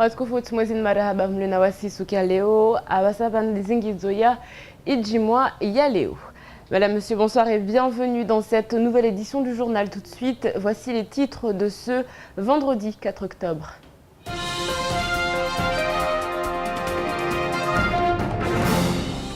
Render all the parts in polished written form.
Watukufu mwezi marahaba mlina wasisu ya leo abasaban zingizo ya ijimwa ya leo. Madame, Monsieur, bonsoir et bienvenue dans cette nouvelle édition du journal. Tout de suite, voici les titres de ce vendredi 4 octobre.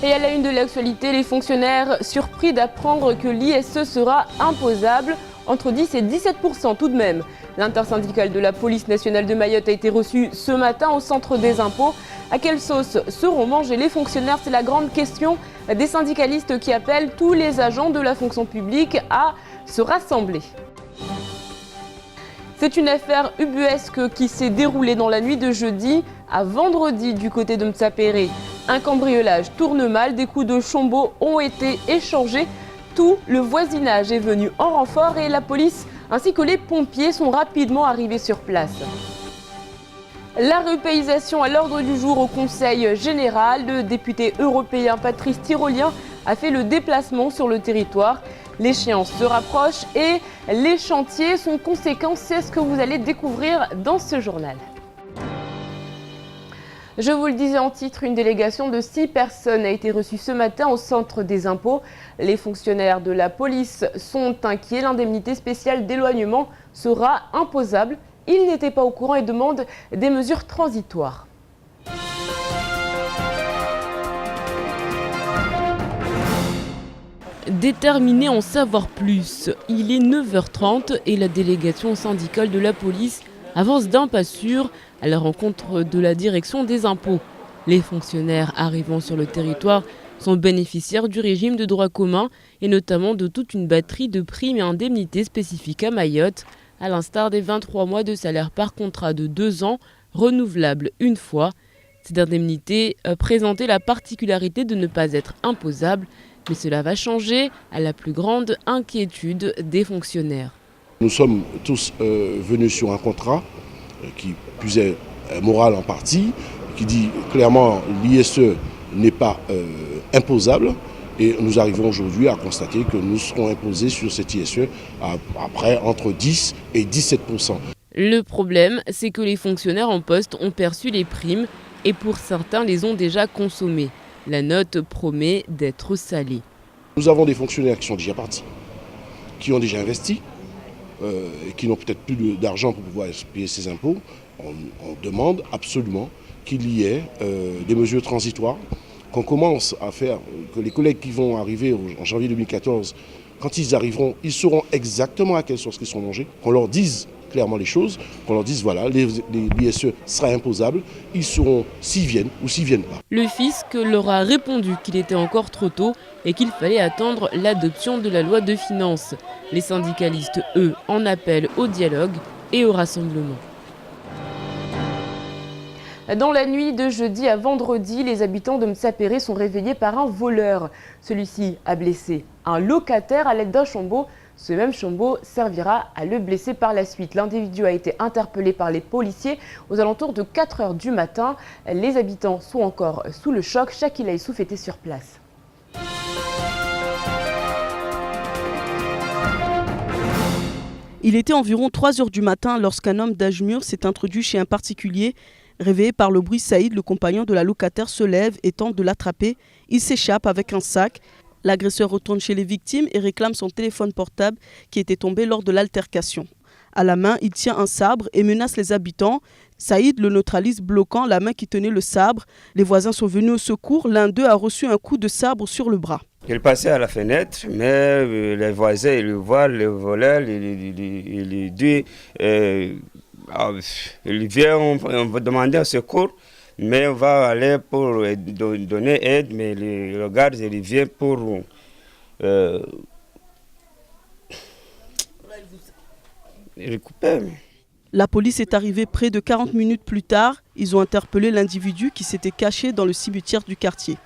Et à la une de l'actualité, les fonctionnaires surpris d'apprendre que l'ISE sera imposable, entre 10 et 17% tout de même. L'intersyndicale de la police nationale de Mayotte a été reçue ce matin au centre des impôts. À quelle sauce seront mangés les fonctionnaires? C'est la grande question des syndicalistes qui appellent tous les agents de la fonction publique à se rassembler. C'est une affaire ubuesque qui s'est déroulée dans la nuit de jeudi à vendredi du côté de Mtsapéré. Un cambriolage tourne mal, des coups de chombo ont été échangés. Tout le voisinage est venu en renfort et la police ainsi que les pompiers sont rapidement arrivés sur place. La repaysation à l'ordre du jour au Conseil général. Le député européen Patrice Tirolien a fait le déplacement sur le territoire. L'échéance se rapproche et les chantiers sont conséquents. C'est ce que vous allez découvrir dans ce journal. Je vous le disais en titre, une délégation de 6 personnes a été reçue ce matin au centre des impôts. Les fonctionnaires de la police sont inquiets. L'indemnité spéciale d'éloignement sera imposable. Ils n'étaient pas au courant et demandent des mesures transitoires. Déterminé à en savoir plus, il est 9h30 et la délégation syndicale de la police avance d'un pas sûr à la rencontre de la direction des impôts. Les fonctionnaires arrivant sur le territoire sont bénéficiaires du régime de droit commun et notamment de toute une batterie de primes et indemnités spécifiques à Mayotte, à l'instar des 23 mois de salaire par contrat de 2 ans, renouvelables une fois. Cette indemnité présentait la particularité de ne pas être imposable, mais cela va changer à la plus grande inquiétude des fonctionnaires. Nous sommes tous venus sur un contrat qui plus est moral en partie, qui dit clairement l'ISE n'est pas imposable. Et nous arrivons aujourd'hui à constater que nous serons imposés sur cet ISE après entre 10 et 17%. Le problème, c'est que les fonctionnaires en poste ont perçu les primes et pour certains les ont déjà consommées. La note promet d'être salée. Nous avons des fonctionnaires qui sont déjà partis, qui ont déjà investi, et qui n'ont peut-être plus d'argent pour pouvoir payer ces impôts. On demande absolument qu'il y ait des mesures transitoires, qu'on commence à faire, que les collègues qui vont arriver en janvier 2014, quand ils arriveront, ils sauront exactement à quelle source ils sont mangés, qu'on leur dise clairement les choses, qu'on leur dise voilà, l'ISE sera imposable, ils sauront s'ils viennent ou s'ils ne viennent pas. Le fisc leur a répondu qu'il était encore trop tôt et qu'il fallait attendre l'adoption de la loi de finances. Les syndicalistes, eux, en appellent au dialogue et au rassemblement. Dans la nuit de jeudi à vendredi, les habitants de Mtsapéré sont réveillés par un voleur. Celui-ci a blessé un locataire à l'aide d'un chombo. Ce même chombo servira à le blesser par la suite. L'individu a été interpellé par les policiers aux alentours de 4 h du matin. Les habitants sont encore sous le choc. Shakila Issouf était sur place. Il était environ 3 h du matin lorsqu'un homme d'âge mûr s'est introduit chez un particulier. Réveillé par le bruit, Saïd, le compagnon de la locataire, se lève et tente de l'attraper. Il s'échappe avec un sac. L'agresseur retourne chez les victimes et réclame son téléphone portable qui était tombé lors de l'altercation. À la main, il tient un sabre et menace les habitants. Saïd le neutralise, bloquant la main qui tenait le sabre. Les voisins sont venus au secours. L'un d'eux a reçu un coup de sabre sur le bras. Il passait à la fenêtre, mais les voisins ils voient le voleur, il dit il vient, on va demander un secours, mais on va aller pour donner aide, mais le garde il vient pour récupérer. La police est arrivée près de 40 minutes plus tard. Ils ont interpellé l'individu qui s'était caché dans le cimetière du quartier.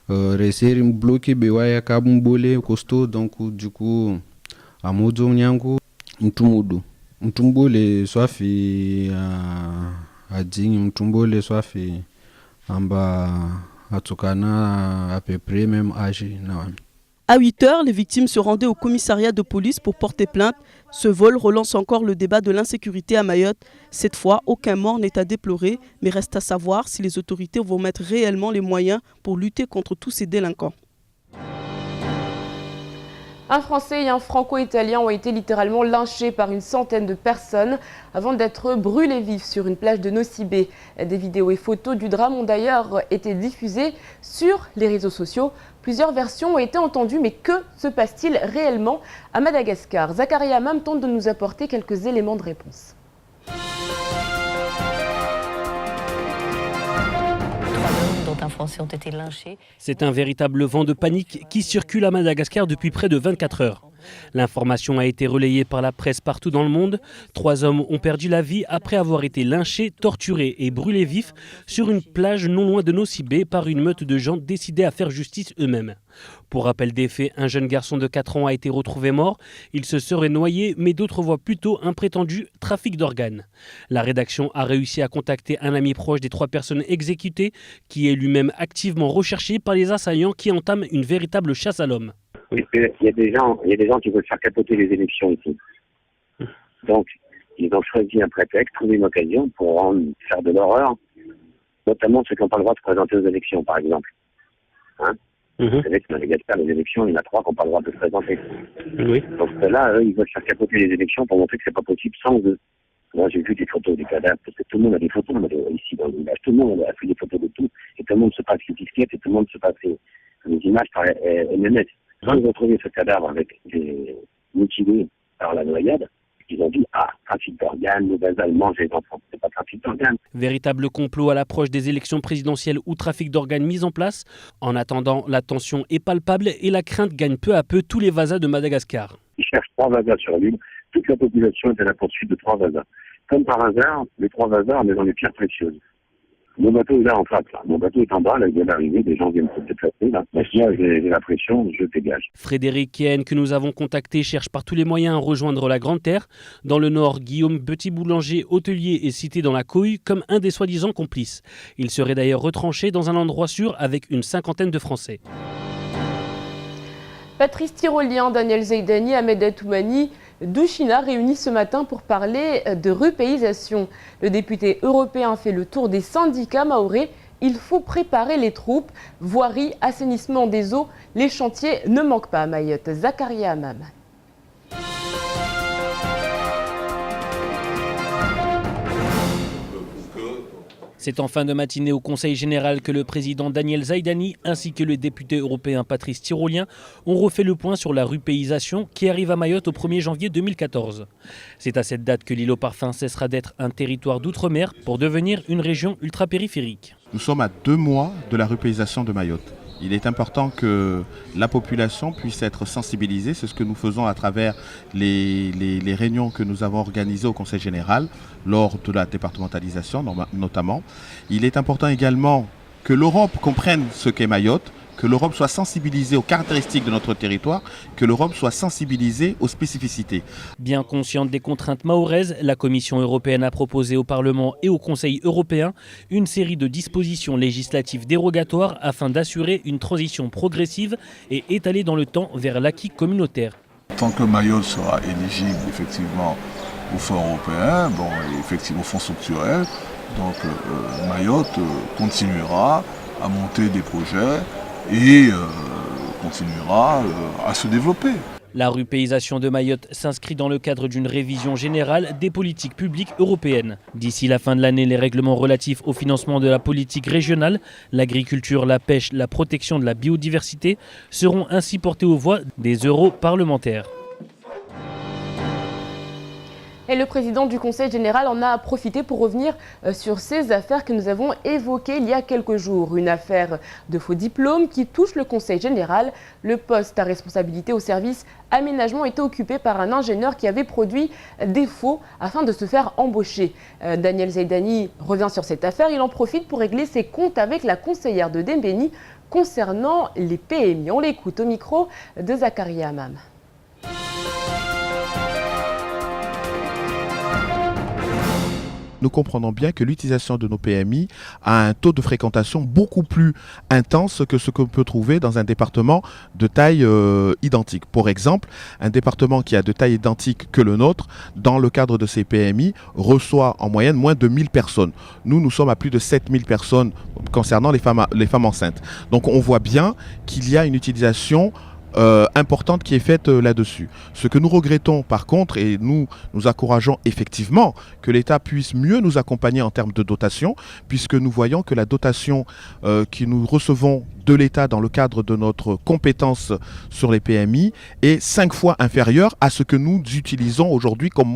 Reseri mbloqué bewaya kabumbole costaud donc du coup à modzo nyango mtumbole swafi adingi mtumbole swafi amba atukana à peu près même âge na. À 8 h, les victimes se rendaient au commissariat de police pour porter plainte. Ce vol relance encore le débat de l'insécurité à Mayotte. Cette fois, aucun mort n'est à déplorer, mais reste à savoir si les autorités vont mettre réellement les moyens pour lutter contre tous ces délinquants. Un Français et un Franco-Italien ont été littéralement lynchés par une centaine de personnes avant d'être brûlés vifs sur une plage de Nosy-Be. Des vidéos et photos du drame ont d'ailleurs été diffusées sur les réseaux sociaux. Plusieurs versions ont été entendues, mais que se passe-t-il réellement à Madagascar? Zakaria Mam tente de nous apporter quelques éléments de réponse. Un Français ont été lynchés. C'est un véritable vent de panique qui circule à Madagascar depuis près de 24 heures. L'information a été relayée par la presse partout dans le monde. 3 hommes ont perdu la vie après avoir été lynchés, torturés et brûlés vifs sur une plage non loin de Nosy-Be par une meute de gens décidés à faire justice eux-mêmes. Pour rappel des faits, un jeune garçon de 4 ans a été retrouvé mort. Il se serait noyé, mais d'autres voient plutôt un prétendu trafic d'organes. La rédaction a réussi à contacter un ami proche des 3 personnes exécutées, qui est lui-même activement recherché par les assaillants qui entament une véritable chasse à l'homme. Oui, il y a des gens qui veulent faire capoter les élections ici. Donc, ils ont choisi un prétexte, trouvé une occasion pour faire de l'horreur, notamment ceux qui n'ont pas le droit de se présenter aux élections, par exemple. Vous savez que Madagascar, les élections, il y en a 3 qui n'ont pas le droit de se présenter. Oui. Donc là, eux, ils veulent faire capoter les élections pour montrer que c'est pas possible sans eux. Moi, j'ai vu des photos des cadavres, parce que tout le monde a des photos ici dans le village. Tout le monde a fait des photos de tout, et tout le monde se passe les disquettes, et tout le monde se passe les images par MMS. Quand ils ont trouvé ce cadavre avec des mutilés par la noyade, ils ont dit « Ah, trafic d'organes, le basal mange les enfants, c'est pas trafic d'organes ». Véritable complot à l'approche des élections présidentielles ou trafic d'organes mis en place. En attendant, la tension est palpable et la crainte gagne peu à peu tous les vasas de Madagascar. Ils cherchent 3 vasas sur l'île, toute la population est à la poursuite de 3 vasas. Comme par hasard, les 3 vasas, on est dans les pierres précieuses. Mon bateau est là en face, là. Mon bateau est en bas, là, il vient d'arriver, des gens viennent se déplacer, là. Moi, j'ai la pression, je dégage. Frédéric Kien, que nous avons contacté, cherche par tous les moyens à rejoindre la Grande Terre. Dans le nord, Guillaume Petit Boulanger, hôtelier, est cité dans la couille comme un des soi-disant complices. Il serait d'ailleurs retranché dans un endroit sûr avec une 50aine de Français. Patrice Tirolien, Daniel Zaidani, Ahmed Toumani, Douchina réunis ce matin pour parler de rupéisation. Le député européen fait le tour des syndicats mahorais. Il faut préparer les troupes. Voirie, assainissement des eaux, les chantiers ne manquent pas à Mayotte. Zakaria Amam. C'est en fin de matinée au Conseil général que le président Daniel Zaidani ainsi que le député européen Patrice Tirolien ont refait le point sur la rupéisation qui arrive à Mayotte au 1er janvier 2014. C'est à cette date que l'île aux parfums cessera d'être un territoire d'outre-mer pour devenir une région ultra-périphérique. Nous sommes à 2 mois de la rupéisation de Mayotte. Il est important que la population puisse être sensibilisée. C'est ce que nous faisons à travers les réunions que nous avons organisées au Conseil général lors de la départementalisation notamment. Il est important également que l'Europe comprenne ce qu'est Mayotte, que l'Europe soit sensibilisée aux caractéristiques de notre territoire, que l'Europe soit sensibilisée aux spécificités. Bien consciente des contraintes mahoraises, la Commission européenne a proposé au Parlement et au Conseil européen une série de dispositions législatives dérogatoires afin d'assurer une transition progressive et étalée dans le temps vers l'acquis communautaire. Tant que Mayotte sera éligible effectivement au fonds européen, effectivement au fonds structurel, donc Mayotte continuera à monter des projets et continuera à se développer. La rupéisation de Mayotte s'inscrit dans le cadre d'une révision générale des politiques publiques européennes. D'ici la fin de l'année, les règlements relatifs au financement de la politique régionale, l'agriculture, la pêche, la protection de la biodiversité seront ainsi portés aux voix des europarlementaires. Et le président du Conseil général en a profité pour revenir sur ces affaires que nous avons évoquées il y a quelques jours. Une affaire de faux diplômes qui touche le Conseil général. Le poste à responsabilité au service aménagement était occupé par un ingénieur qui avait produit des faux afin de se faire embaucher. Daniel Zaidani revient sur cette affaire. Il en profite pour régler ses comptes avec la conseillère de Dembéni concernant les PMI. On l'écoute au micro de Zakaria Amam. nous comprenons bien que l'utilisation de nos PMI a un taux de fréquentation beaucoup plus intense que ce qu'on peut trouver dans un département de taille identique. Pour exemple, un département qui a de taille identique que le nôtre, dans le cadre de ces PMI, reçoit en moyenne moins de 1000 personnes. Nous sommes à plus de 7000 personnes concernant les femmes enceintes. Donc on voit bien qu'il y a une utilisation importante qui est faite là-dessus. Ce que nous regrettons par contre, et nous encourageons effectivement que l'État puisse mieux nous accompagner en termes de dotation, puisque nous voyons que la dotation que nous recevons de l'État dans le cadre de notre compétence sur les PMI est 5 fois inférieure à ce que nous utilisons aujourd'hui comme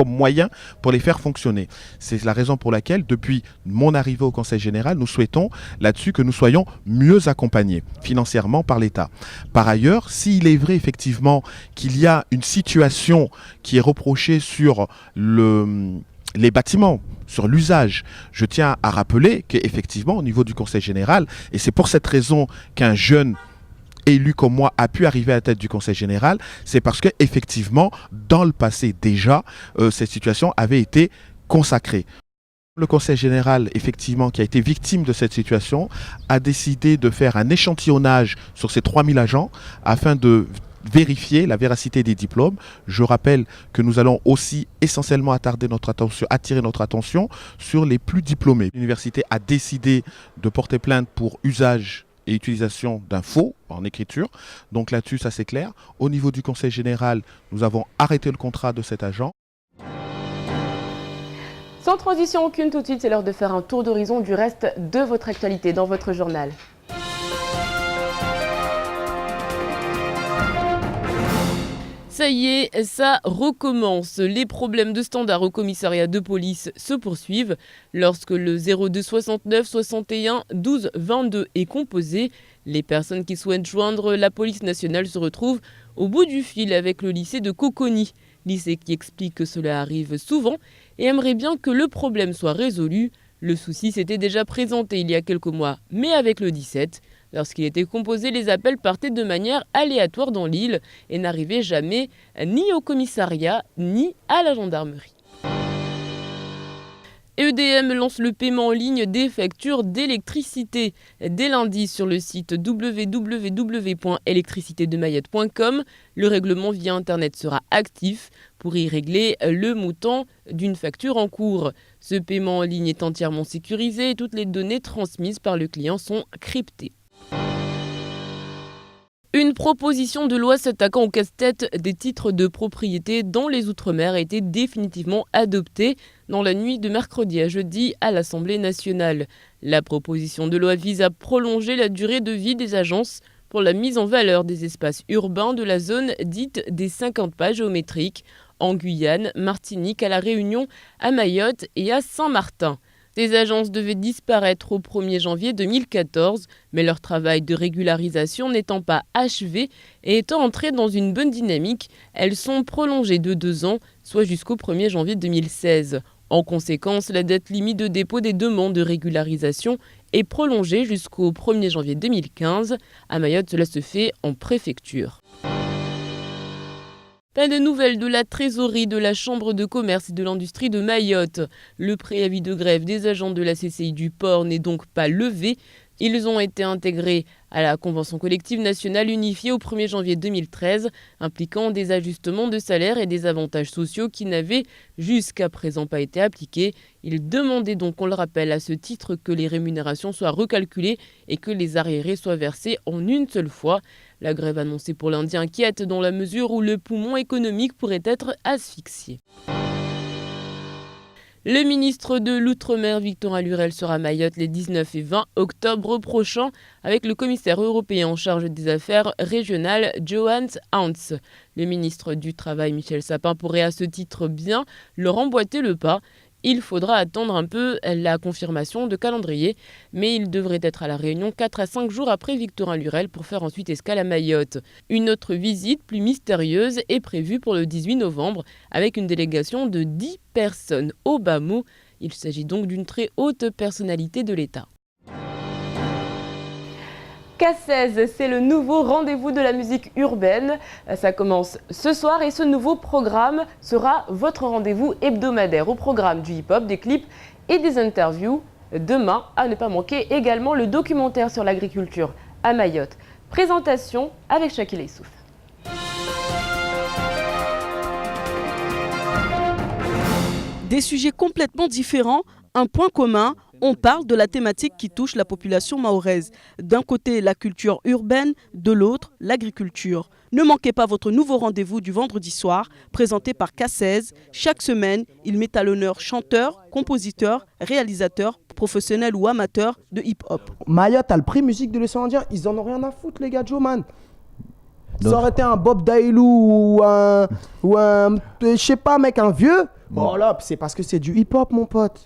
moyen pour les faire fonctionner. C'est la raison pour laquelle, depuis mon arrivée au Conseil général, nous souhaitons là-dessus que nous soyons mieux accompagnés financièrement par l'État. Par ailleurs, s'il est vrai effectivement qu'il y a une situation qui est reprochée sur les bâtiments, sur l'usage, je tiens à rappeler qu'effectivement au niveau du Conseil général, et c'est pour cette raison qu'un jeune élu comme moi a pu arriver à la tête du Conseil général, c'est parce qu'effectivement dans le passé déjà, cette situation avait été consacrée. Le Conseil général, effectivement, qui a été victime de cette situation, a décidé de faire un échantillonnage sur ces 3000 agents afin de vérifier la véracité des diplômes. Je rappelle que nous allons aussi essentiellement attirer notre attention sur les plus diplômés. L'université a décidé de porter plainte pour usage et utilisation d'un faux en écriture. Donc là-dessus, ça c'est clair. Au niveau du Conseil général, nous avons arrêté le contrat de cet agent. Sans transition aucune, tout de suite, c'est l'heure de faire un tour d'horizon du reste de votre actualité dans votre journal. Ça y est, ça recommence. Les problèmes de standard au commissariat de police se poursuivent. Lorsque le 02 69 61 12 22 est composé, les personnes qui souhaitent joindre la police nationale se retrouvent au bout du fil avec le lycée de Coconi. Lycée qui explique que cela arrive souvent et aimerait bien que le problème soit résolu. Le souci s'était déjà présenté il y a quelques mois, mais avec le 17. Lorsqu'il était composé, les appels partaient de manière aléatoire dans l'île et n'arrivaient jamais ni au commissariat ni à la gendarmerie. EDM lance le paiement en ligne des factures d'électricité. Dès lundi sur le site www.electricitédemayotte.com, le règlement via Internet sera actif pour y régler le montant d'une facture en cours. Ce paiement en ligne est entièrement sécurisé et toutes les données transmises par le client sont cryptées. Une proposition de loi s'attaquant au casse-tête des titres de propriété dans les Outre-mer a été définitivement adoptée dans la nuit de mercredi à jeudi à l'Assemblée nationale. La proposition de loi vise à prolonger la durée de vie des agences pour la mise en valeur des espaces urbains de la zone dite des 50 pas géométriques en Guyane, Martinique, à La Réunion, à Mayotte et à Saint-Martin. Ces agences devaient disparaître au 1er janvier 2014, mais leur travail de régularisation n'étant pas achevé et étant entré dans une bonne dynamique, elles sont prolongées de 2 ans, soit jusqu'au 1er janvier 2016. En conséquence, la date limite de dépôt des demandes de régularisation est prolongée jusqu'au 1er janvier 2015. À Mayotte, cela se fait en préfecture. Pas de nouvelles de la trésorerie de la Chambre de commerce et de l'industrie de Mayotte. Le préavis de grève des agents de la CCI du port n'est donc pas levé. Ils ont été intégrés à la Convention collective nationale unifiée au 1er janvier 2013, impliquant des ajustements de salaire et des avantages sociaux qui n'avaient jusqu'à présent pas été appliqués. Ils demandaient donc, on le rappelle, à ce titre que les rémunérations soient recalculées et que les arriérés soient versés en une seule fois. La grève annoncée pour lundi inquiète dans la mesure où le poumon économique pourrait être asphyxié. Le ministre de l'Outre-mer, Victorin Lurel, sera à Mayotte les 19 et 20 octobre prochains avec le commissaire européen en charge des affaires régionales, Johannes Hans. Le ministre du Travail, Michel Sapin, pourrait à ce titre bien leur emboîter le pas. Il faudra attendre un peu la confirmation de calendrier, mais il devrait être à La Réunion 4 à 5 jours après Victorin Lurel pour faire ensuite escale à Mayotte. Une autre visite plus mystérieuse est prévue pour le 18 novembre avec une délégation de 10 personnes au bas mot. Il s'agit donc d'une très haute personnalité de l'État. K16, c'est le nouveau rendez-vous de la musique urbaine. Ça commence ce soir et ce nouveau programme sera votre rendez-vous hebdomadaire. Au programme du hip-hop, des clips et des interviews. Demain, à ne pas manquer, également le documentaire sur l'agriculture à Mayotte. Présentation avec Shakil Issouf. Des sujets complètement différents, un point commun, on parle de la thématique qui touche la population mahoraise. D'un côté, la culture urbaine, de l'autre, l'agriculture. Ne manquez pas votre nouveau rendez-vous du vendredi soir, présenté par K16. Chaque semaine, il met à l'honneur chanteurs, compositeurs, réalisateurs, professionnels ou amateurs de hip-hop. Mayotte a le prix musique de l'océan Indien, ils en ont rien à foutre les gars, Joe man. Ça aurait été un Bob Dailou ou un je sais pas mec, un vieux. Voilà, c'est parce que c'est du hip-hop mon pote.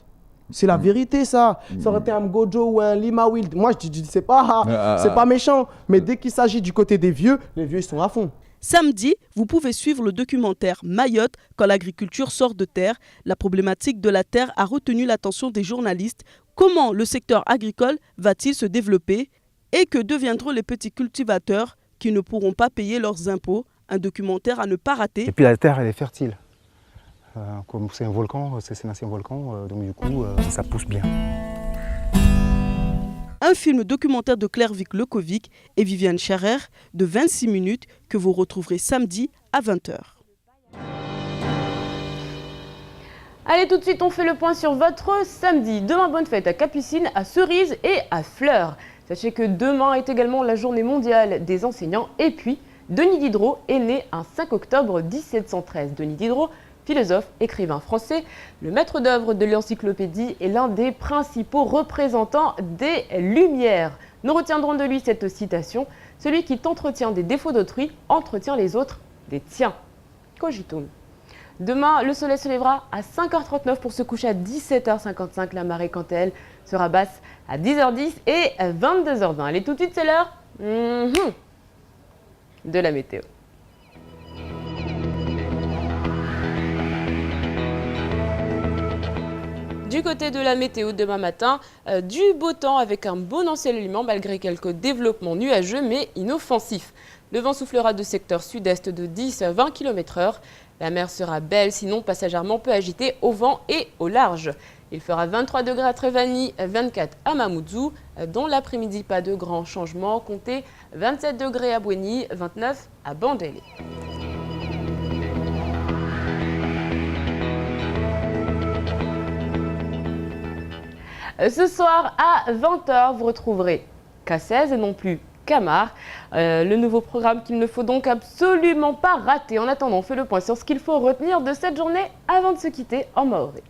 C'est la vérité ça. Ça aurait été un Mgojo ou un Lima Wild. Moi je dis c'est pas méchant. Mais dès qu'il s'agit du côté des vieux, les vieux ils sont à fond. Samedi, vous pouvez suivre le documentaire Mayotte quand l'agriculture sort de terre. La problématique de la terre a retenu l'attention des journalistes. Comment le secteur agricole va-t-il se développer? Et que deviendront les petits cultivateurs qui ne pourront pas payer leurs impôts? Un documentaire à ne pas rater. Et puis la terre elle est fertile. Comme c'est un volcan, c'est un ancien volcan, donc du coup ça pousse bien. Un film documentaire de Claire Vic Lekovic et Viviane Scharer de 26 minutes que vous retrouverez samedi à 20h. Allez, tout de suite, on fait le point sur votre samedi. Demain, bonne fête à Capucine, à Cerise et à Fleurs. Sachez que demain est également la journée mondiale des enseignants. Et puis, Denis Diderot est né un 5 octobre 1713. Denis Diderot, philosophe, écrivain français, le maître d'œuvre de l'encyclopédie est l'un des principaux représentants des Lumières. Nous retiendrons de lui cette citation: « Celui qui t'entretient des défauts d'autrui entretient les autres des tiens ». Cogitum. Demain, le soleil se lèvera à 5h39 pour se coucher à 17h55. La marée, quant à elle, sera basse à 10h10 et à 22h20. Allez, tout de suite, c'est l'heure de la météo. Du côté de la météo, demain matin, du beau temps avec un bon ensoleillement malgré quelques développements nuageux mais inoffensifs. Le vent soufflera de secteur sud-est de 10 à 20 km/h. La mer sera belle, sinon passagèrement peu agitée au vent et au large. Il fera 23 degrés à Trévani, 24 à Mamoudzou. Dans l'après-midi, pas de grands changements. Comptez 27 degrés à Bouéni, 29 à Bandélé. Ce soir à 20h, vous retrouverez K16 et non plus Camar. Le nouveau programme qu'il ne faut donc absolument pas rater. En attendant, on fait le point sur ce qu'il faut retenir de cette journée avant de se quitter en maoré.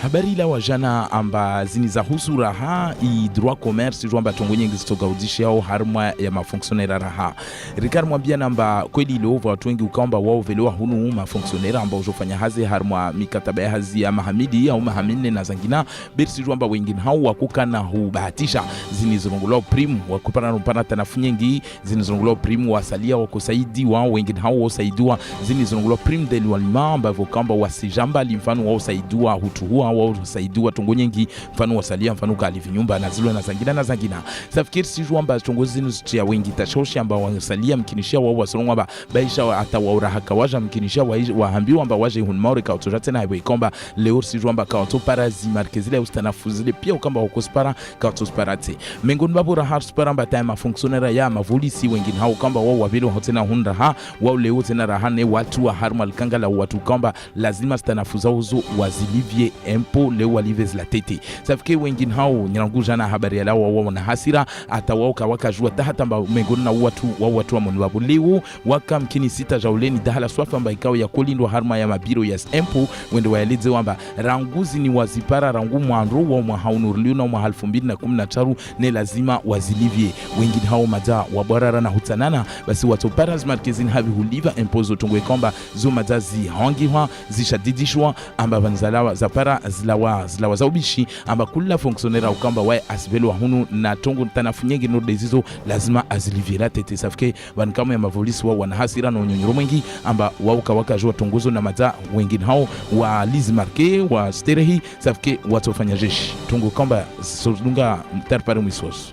Habari la wajana amba zinizahusu raha i droit commerce jwamba tongonye ngizitogaudisha au harma ya mafonctionnaire raha. Rikar mwambia namba kweli leo watu wengi ukaomba wao velewa hunu mafonctionnaire ambao ujofanya hazi harma mikataba ya hazi ya mahamidi au mahamine na zangina bersi jwamba wengine hao wakukana hubahatisha zinizongulo prim wakupana rumpana tanafunyengi zinizongulo prim wasalia wakusaidi wao wengine hao wasaidua zinizongulo prim deli walima ambao kamba wasijamba limfano wao saidua hutuhua wao saidua tongonyengi mfano wasalia mfano kalivi nyumba na zilo na zangina safikiri sijua amba tongozi zinu wengi tashoshi amba wasalia mkinishia wao wasolongwa ba baisha atawaura hakawaja mkinishia waambiwa amba waje hunmaure ka utojate na hiwe komba leo sijua amba ka utoparazi markezile ustanafuzile pia ukamba hukospara ka utosparate mengoni babura harspara amba time fonctionnaire ya mavolisi wengine hao kamba wao wavilo hotena hunda ha wao leo tena rahane watu wa harmal kangala watu kamba lazima stanafuza uzo wazilivie empo leo walives la tete safike wengine hao nyanguja na habari yao wao na hasira atawauka wakajua hata mengoni na watu wa monibabu leo waka mkini sita jauleni dahala swafa amba ikao ya kolindwa harma ya mabiro ya empo wende waeleze wamba ranguzi ni wazipara rangu mwanro wa mwahaunurliu na mwa 2013 ne lazima wazilivie wengine hao maja wabarara na hutanana basi watoparas markezini havi huliva empo zotongwe komba zo majazi hongiwa zishadidishwa amba vanzalawa zapara zlawa za ubishi amba kula fonctionnaire ukamba wae asibelwa hunu na tongo tanafunyenge no dezizo lazima azilivira tete safike wankama ya mavolisi wao wana hasira na unyonyoro mwingi amba wauka wakajua tongozo na maza wengine hao wa lizi marke wa sterehi safike watofanya jeshi tongo kamba sodunga tarpare mwisoso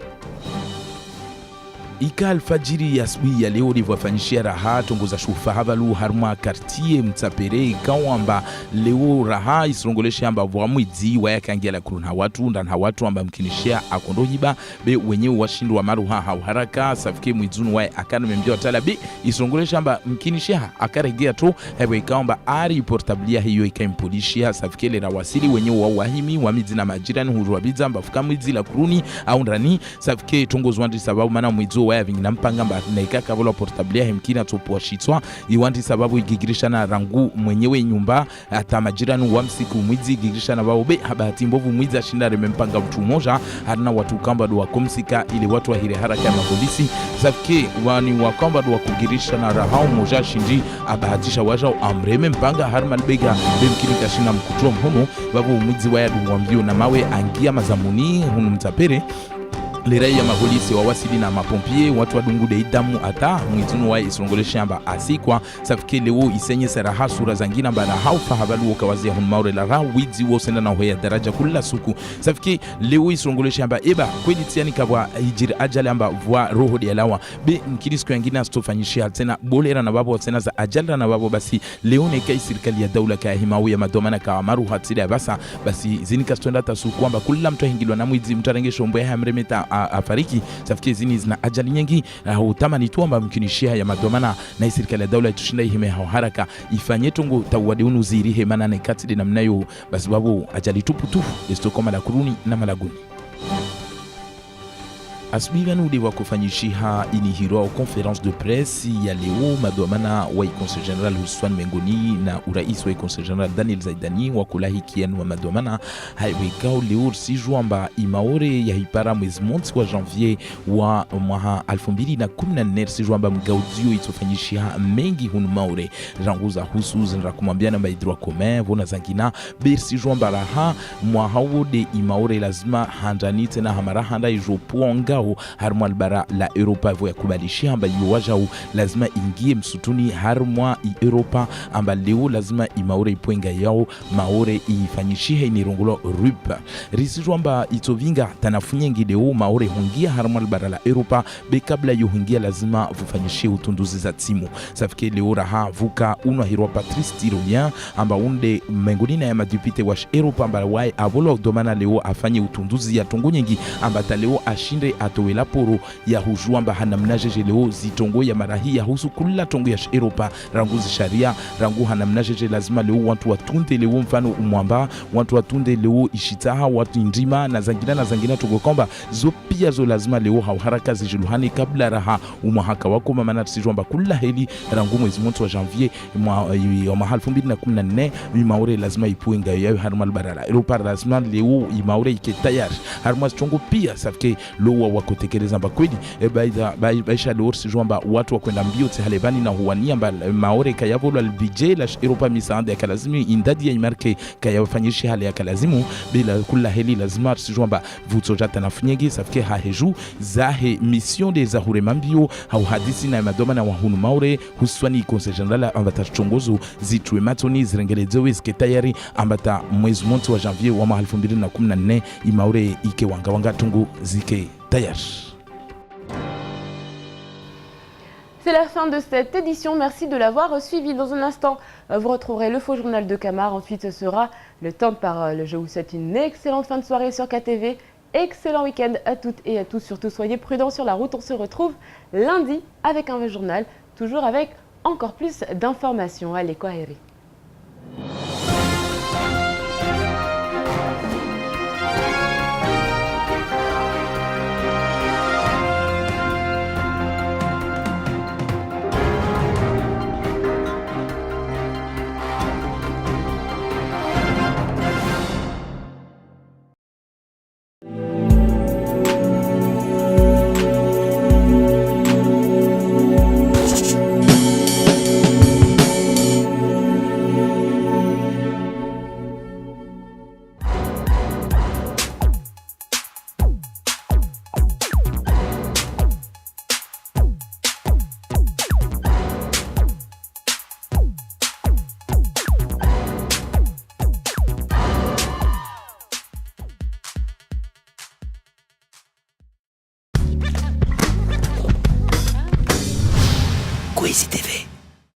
ika alfajiri ya asubuhi ya leo livyofanyishia raha tongoza shufa havalu harma quartier mtsapere ikawamba leo raha isirongolesha amba vwamwidzi wayakangia la kuruna watu ndana watu amba mkinishia akondohiba be wenyewe washindu wa maruha haraka safike mwizunu wae akana membia watala be isirongolesha amba mkinishia akaregea to hewe ikawamba ari portablia hiyo ikaimpolishia safike le rawasili wenyewe wa wahimi wamidzi na majirani huruwabiza amba fuka mwidzi la kuruni au ndani safike tongozo wandi sababu mana mwidzo waya vingina mpanga mba na ikaka vola portablia hemkina topua shitwa iwanti sababu igigirisha na rangu mwenyewe nyumba hata majirani wa msiku mwidzi igigirisha na baobe habati mbovu mwidzi ashinda remempanga mtu moja harina watu kamba duwa kumsika ili watu wa hile haraka ya mapolisi safike wani wakamba duwa kugirisha na rahao moja shindi abahatisha waja amreme mpanga harima nbega bemkini kashina mkutua mhono babu mwidzi waya duwambio na mawe angia mazamuni hunu mtapere lirai ya mapolisi wa wasili na mapompie watu wadungu de idamu ata mwizunu wa isongolesha amba asikwa safike leo isenye saraha sura zangina mbana haufa habalu wakawazia hunmaure la ra widzi wo senda na hoya daraja kula suku safike leo isongolesha amba eba kweli tiani kabwa hijiri ajali amba vwa roho de alawa be mkirisko yangina stofanyishia tena bolera na babo tena za ajali na babo basi leo ne kai serikali ya daula ka himawi ya madomana ka maru hatida basi zinika stenda tasuku amba kula mtu hingilwa na mwidzi mtarengesho mbo ya hamremeta afariki safike zini zina ajali nyingi utamani tu amba mkinishia ya madomana na serikali ya daula itushinda ihime haraka ifanye tongo tawadi unuziri hemana na katide na mnayo basi babu ajali tupu esto kama la kuruni na malaguni asubuhi nudi wa kufanyishiha inihiro conference de presse ya leo madomana wa conseil general Hussein Mengoni na urais wa conseil general Daniel Zaidani wa kulahikian wa madomana haiwekao leo sijuamba imaore ya hipara mwezi monti wa janvier wa mwaha 2014 sijuamba mgaudio itofanyishiha mengi hunu maore ranguza husu zinra kumambiana maidroa commun vona zangina ber sijuamba raha mwahawo de imaore lazima handanite na hamara handa ijopuonga harmwa albara la Europa vo yakubalishi amba yuwajau lazima ingie msutuni harmwa Europa amba leo lazima imaure ipuenga yao maore ifanyishihe inirongulo rupa risiru amba itovinga tanafunyengi leo maore hungia harmwa albara la Europa be kabla yuhungia lazima vufanyishihe utunduzi za timu safike leo raha vuka unwa hirwa Patrice Tirolien amba unde mengunina ya madupite wash Europa amba wae avolo domana leo afanye utunduzi ya tongo nyingi amba ta leo ashinde atowela poro ya hujua amba hanamnajeje leo zitongo ya marahi ya husu kula tongo ya Europa ranguzi sharia rangu hanamnajeje lazima leo watu watunde leo mfano umwamba watu watunde leo ishitaha watu indima na zangina tongo komba zo pia zo lazima leo haraka zijiluhani kabla raha umwahaka wako mamana tsijomba kula heli rangu mwezi monti wa janvier mwa 2014 imaure lazima ipuenga ya harmal barala Europa lazima leo imaure ike tayari harma tongo pia safike lowa wakotekeleza mba kweli baisha lorsi jomba watu wakwenda mbio thalebani na huwania mba maore kayavolo albije la Europa misaanda ya kalazimu indadi ya imarke kayafanyisha hali ya kalazimu bila kula heli lazima jomba vutsojata na funyegi safike haheju zahe mission de zahure mambio hau hadisi na madoma na wahunu maore huswani conseil general ambata chongozo zitwe matoni zirengelezewe tayari ambata mwezi monti wa janvier wa 2014 imaure ike wanga tungu zike tayari. C'est la fin de cette édition, merci de l'avoir suivi. Dans un instant, vous retrouverez le faux journal de Camar, ensuite ce sera le temps de parole. Je vous souhaite une excellente fin de soirée sur KTV, excellent week-end à toutes et à tous, surtout soyez prudents sur la route, on se retrouve lundi avec un vrai journal, toujours avec encore plus d'informations. Allez, quoi, Eric?